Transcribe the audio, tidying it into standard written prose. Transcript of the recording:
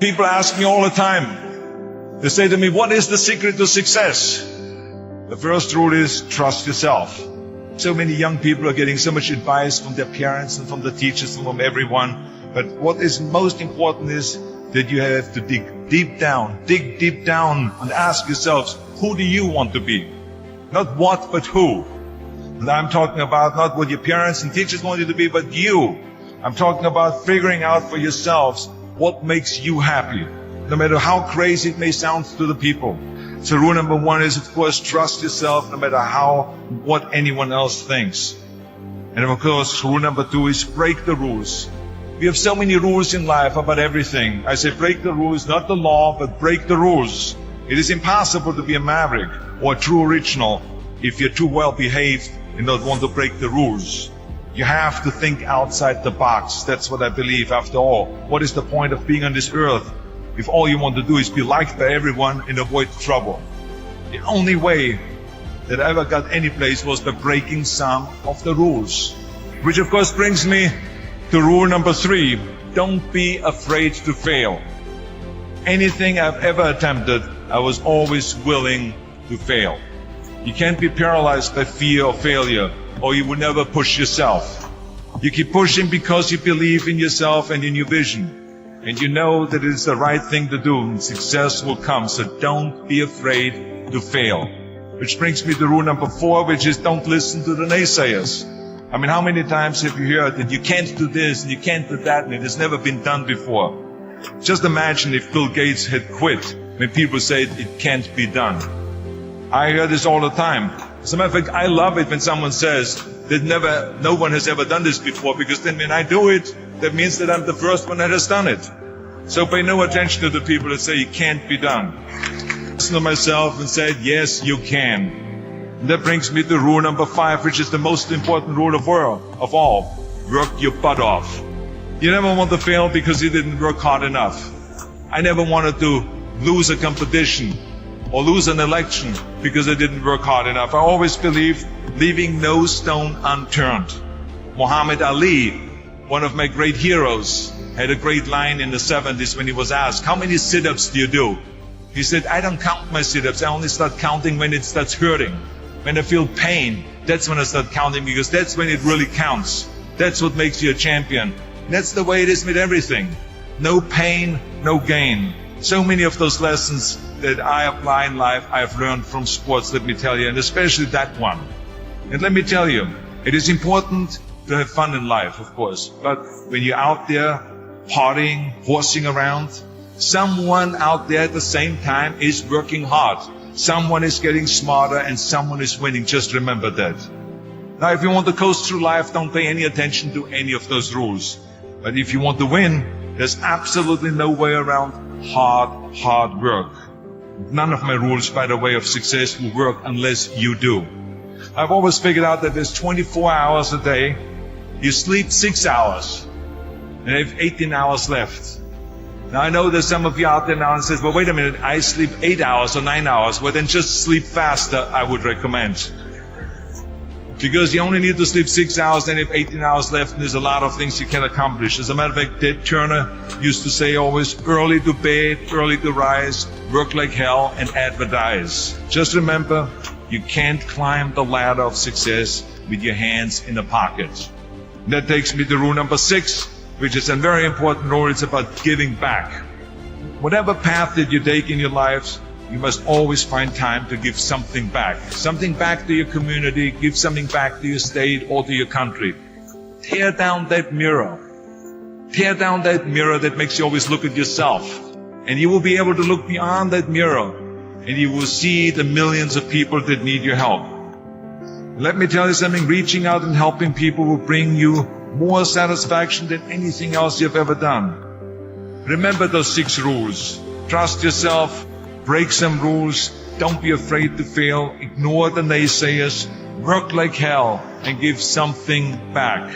People ask me all the time. They say to me, what is the secret to success? The first rule is trust yourself. So many young people are getting so much advice from their parents and from the teachers and from everyone. But what is most important is that you have to dig deep down and ask yourselves, who do you want to be? Not what, but who. And I'm talking about not what your parents and teachers want you to be, but you. I'm talking about figuring out for yourselves what makes you happy, no matter how crazy it may sound to the people. So rule number one is, of course, trust yourself no matter what anyone else thinks. And of course, rule number two is break the rules. We have so many rules in life about everything. I say break the rules, not the law, but break the rules. It is impossible to be a maverick or a true original if you're too well behaved and don't want to break the rules. You have to think outside the box. That's what I believe. After all, what is the point of being on this earth if all you want to do is be liked by everyone and avoid trouble? The only way that I ever got any place was by breaking some of the rules. Which of course brings me to rule number three. Don't be afraid to fail. Anything I've ever attempted, I was always willing to fail. You can't be paralyzed by fear or failure, or you will never push yourself. You keep pushing because you believe in yourself and in your vision. And you know that it is the right thing to do, and success will come. So don't be afraid to fail. Which brings me to rule number four, which is don't listen to the naysayers. I mean, how many times have you heard that you can't do this and you can't do that and it has never been done before? Just imagine if Bill Gates had quit when people say it can't be done. I hear this all the time. As a matter of fact, I love it when someone says that no one has ever done this before, because then when I do it, that means that I'm the first one that has done it. So pay no attention to the people that say it can't be done. Listen to myself and say, yes, you can. And that brings me to rule number five, which is the most important rule of all. Work your butt off. You never want to fail because you didn't work hard enough. I never wanted to lose a competition or lose an election because I didn't work hard enough. I always believed leaving no stone unturned. Muhammad Ali, one of my great heroes, had a great line in the 70s when he was asked, how many sit-ups do you do? He said, I don't count my sit-ups. I only start counting when it starts hurting. When I feel pain, that's when I start counting, because that's when it really counts. That's what makes you a champion. That's the way it is with everything. No pain, no gain. So many of those lessons that I apply in life, I have learned from sports, let me tell you, and especially that one. And let me tell you, it is important to have fun in life, of course. But when you're out there partying, horsing around, someone out there at the same time is working hard. Someone is getting smarter and someone is winning. Just remember that. Now, if you want to coast through life, don't pay any attention to any of those rules. But if you want to win, there's absolutely no way around hard work. None of my rules, by the way, of success will work unless you do. I've always figured out that there's 24 hours a day. You sleep 6 hours and you have 18 hours left. Now I know there's some of you out there now and says, well, wait a minute, I sleep 8 hours or 9 hours. Well, then just sleep faster, I would recommend. Because you only need to sleep 6 hours, then you have 18 hours left, and there's a lot of things you can accomplish. As a matter of fact, Ted Turner used to say always, early to bed, early to rise, work like hell, and advertise. Just remember, you can't climb the ladder of success with your hands in a pocket. And that takes me to rule number 6, which is a very important rule. It's about giving back. Whatever path that you take in your lives, you must always find time to give something back. Something back to your community, give something back to your state or to your country. Tear down that mirror. Tear down that mirror that makes you always look at yourself. And you will be able to look beyond that mirror and you will see the millions of people that need your help. Let me tell you something, reaching out and helping people will bring you more satisfaction than anything else you've ever done. Remember those 6 rules. Trust yourself. Break some rules. Don't be afraid to fail. Ignore the naysayers. Work like hell and give something back.